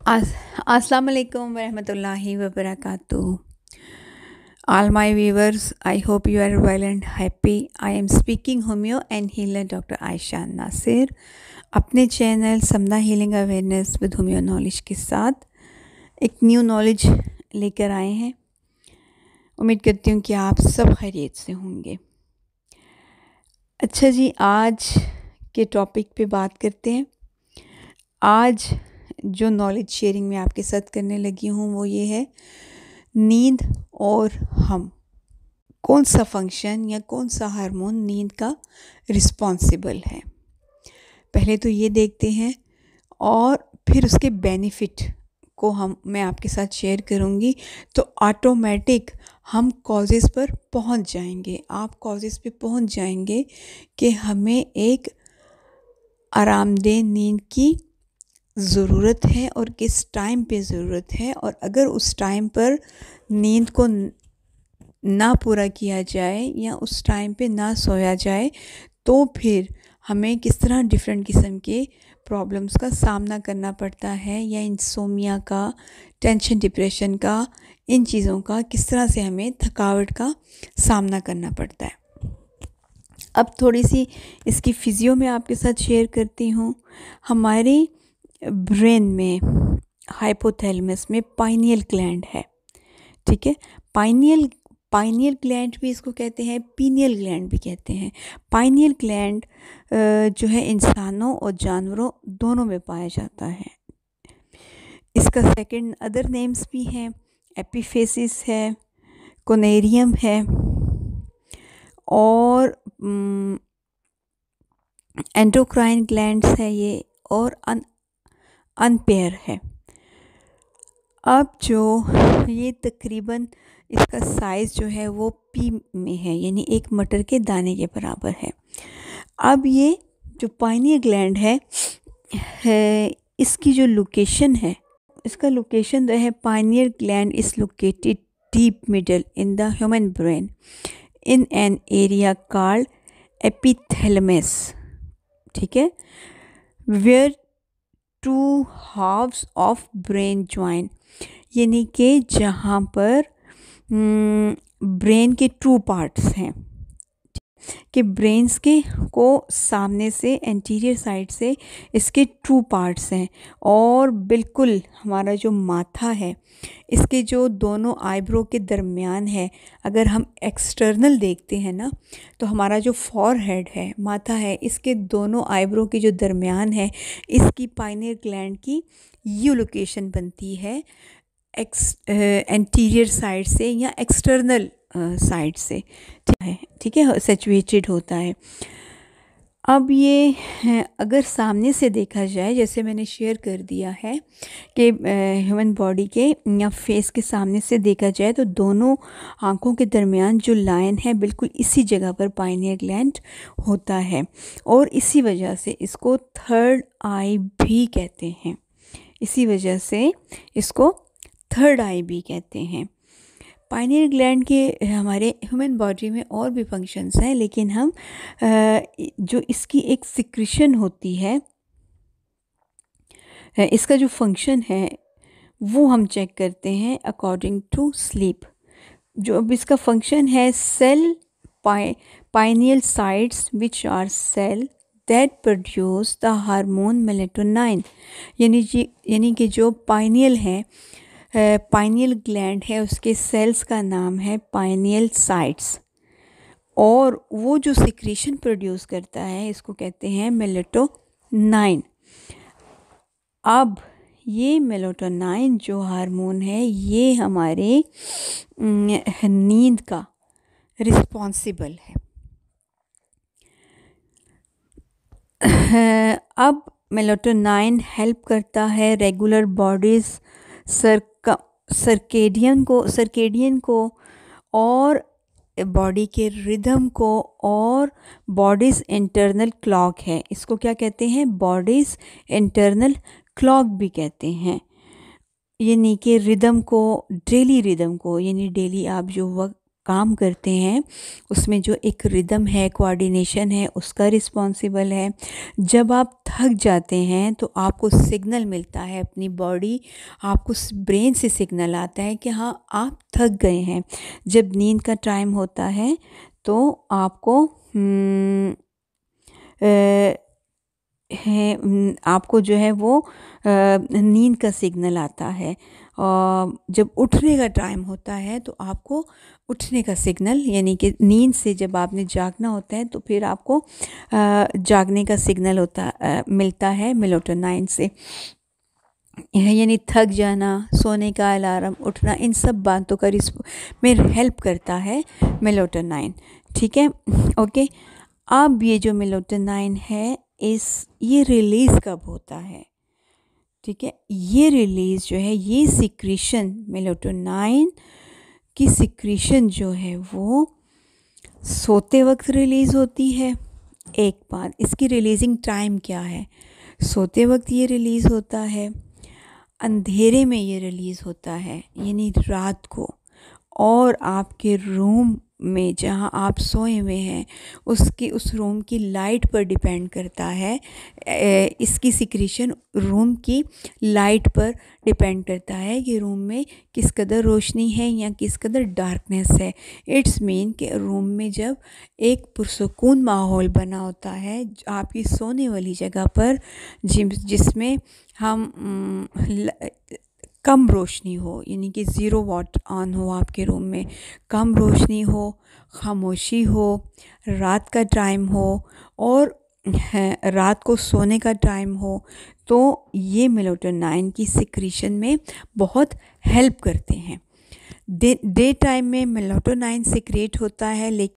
Assalamu alaikum warahmatullahi wabarakatuh. All my viewers, I hope you are well and happy. I am speaking homeo and healer Dr. Aisha Nasir अपने channel समना healing awareness with homeo knowledge के साथ एक new knowledge लेकर आए हैं। उम्मीद करती हूँ कि आप सब खैरियत से होंगे। अच्छा जी, आज के टॉपिक पे बात करते हैं। आज जो नॉलेज शेयरिंग मैं आपके साथ करने लगी हूँ वो ये है, नींद और हम, कौन सा फंक्शन या कौन सा हार्मोन नींद का रिस्पॉन्सिबल है। पहले तो ये देखते हैं और फिर उसके बेनिफिट को मैं आपके साथ शेयर करूँगी। तो ऑटोमेटिक हम कॉजेज़ पर पहुँच जाएंगे, आप कॉजेज़ पे पहुँच जाएंगे कि हमें एक आरामदेह नींद की ज़रूरत है और किस टाइम पे ज़रूरत है, और अगर उस टाइम पर नींद को ना पूरा किया जाए या उस टाइम पे ना सोया जाए तो फिर हमें किस तरह डिफरेंट किस्म के प्रॉब्लम्स का सामना करना पड़ता है, या इंसोमिया का, टेंशन, डिप्रेशन का, इन चीज़ों का किस तरह से हमें थकावट का सामना करना पड़ता है। अब थोड़ी सी इसकी फिजियो में आपके साथ शेयर करती हूँ। हमारे ब्रेन में, हाइपोथैलेमस में पाइनियल ग्लैंड है, ठीक है। पाइनियल ग्लैंड भी इसको कहते हैं, पीनियल ग्लैंड भी कहते हैं। पाइनियल ग्लैंड जो है इंसानों और जानवरों दोनों में पाया जाता है। इसका सेकंड अदर नेम्स भी हैं, एपिफेसिस है, कोनेरियम है और एंडोक्राइन ग्लैंड्स है ये, और अनपेयर है। अब जो ये तकरीबन इसका साइज़ जो है वो पी में है, यानी एक मटर के दाने के बराबर है। अब ये जो पाइनियल ग्लैंड है इसकी जो लोकेशन है, इसका लोकेशन जो है, pineal gland is located deep middle in the human brain in an area called epithalamus, ठीक है, where two halves of brain join, यानी कि जहाँ पर ब्रेन के टू पार्ट्स हैं, कि ब्रेन्स के को सामने से एंटीरियर साइड से इसके टू पार्ट्स हैं, और बिल्कुल हमारा जो माथा है इसके जो दोनों आईब्रो के दरमियान है, अगर हम एक्सटर्नल देखते हैं ना तो हमारा जो फॉरहेड है, माथा है, इसके दोनों आईब्रो के जो दरमियान है इसकी पाइनियल ग्लैंड की यू लोकेशन बनती है एंटीरियर साइड से या एक्सटर्नल साइड से, ठीक है, सिचुएटेड होता है। अब ये अगर सामने से देखा जाए, जैसे मैंने शेयर कर दिया है कि ह्यूमन बॉडी के या फेस के सामने से देखा जाए तो दोनों आँखों के दरमियान जो लाइन है बिल्कुल इसी जगह पर पाइनियल ग्लैंड होता है, और इसी वजह से इसको थर्ड आई भी कहते हैं। इसी वजह से इसको थर्ड आई भी कहते हैं। पाइनियल ग्लैंड के हमारे ह्यूमन बॉडी में और भी फंक्शंस हैं, लेकिन हम जो इसकी एक सिक्रीशन होती है, इसका जो फंक्शन है वो हम चेक करते हैं अकॉर्डिंग टू स्लीप। जो अब इसका फंक्शन है, cell pineal cytes which are cell that produce the hormone melatonin, यानी कि जो पाइनियल है, पाइनियल ग्लैंड है, उसके सेल्स का नाम है पाइनियल साइट्स, और वो जो सिक्रीशन प्रोड्यूस करता है इसको कहते हैं मेलेटोनिन। अब ये मेलेटोनिन जो हार्मोन है ये हमारे नींद का रिस्पॉन्सिबल है। अब मेलेटोनिन हेल्प करता है रेगुलर बॉडीज़ सर्केडियन को और बॉडी के रिदम को, और बॉडीज़ इंटरनल क्लॉक है, इसको क्या कहते हैं, बॉडीज़ इंटरनल क्लॉक भी कहते हैं। यानी कि रिदम को, डेली रिदम को, यानी डेली आप जो काम करते हैं उसमें जो एक रिदम है, कोऑर्डिनेशन है, उसका रिस्पॉन्सिबल है। जब आप थक जाते हैं तो आपको सिग्नल मिलता है, अपनी बॉडी आपको ब्रेन से सिग्नल आता है कि हाँ आप थक गए हैं। जब नींद का टाइम होता है तो आपको आपको जो है वो नींद का सिग्नल आता है। जब उठने का टाइम होता है तो आपको उठने का सिग्नल, यानी कि नींद से जब आपने जागना होता है तो फिर आपको जागने का सिग्नल मिलता है मेलाटोनिन से। यानी थक जाना, सोने का अलार्म, उठना, इन सब बातों का में हेल्प करता है मेलाटोनिन। ठीक है, ओके। अब ये जो मेलाटोनिन है ये रिलीज़ कब होता है? ठीक है, ये रिलीज़ जो है, ये सिक्रीशन, मेलाटोनिन की सिक्रीशन जो है वो सोते वक्त रिलीज़ होती है। एक बात, इसकी रिलीजिंग टाइम क्या है? सोते वक्त ये रिलीज़ होता है, अंधेरे में ये रिलीज़ होता है यानी रात को, और आपके रूम में जहाँ आप सोए हुए हैं उस रूम की लाइट पर डिपेंड करता है। इसकी सिक्रीशन रूम की लाइट पर डिपेंड करता है कि रूम में किस कदर रोशनी है या किस कदर डार्कनेस है। इट्स मीन कि रूम में जब एक पुरसुकून माहौल बना होता है आपकी सोने वाली जगह पर, जिसमें हम कम रोशनी हो, यानी कि 0 वाट ऑन हो आपके रूम में, कम रोशनी हो, खामोशी हो, रात का टाइम हो और रात को सोने का टाइम हो, तो ये मेलाटोनिन की सिक्रीशन में बहुत हेल्प करते हैं। डे टाइम में मेलाटोनिन सिक्रेट होता है, लेकिन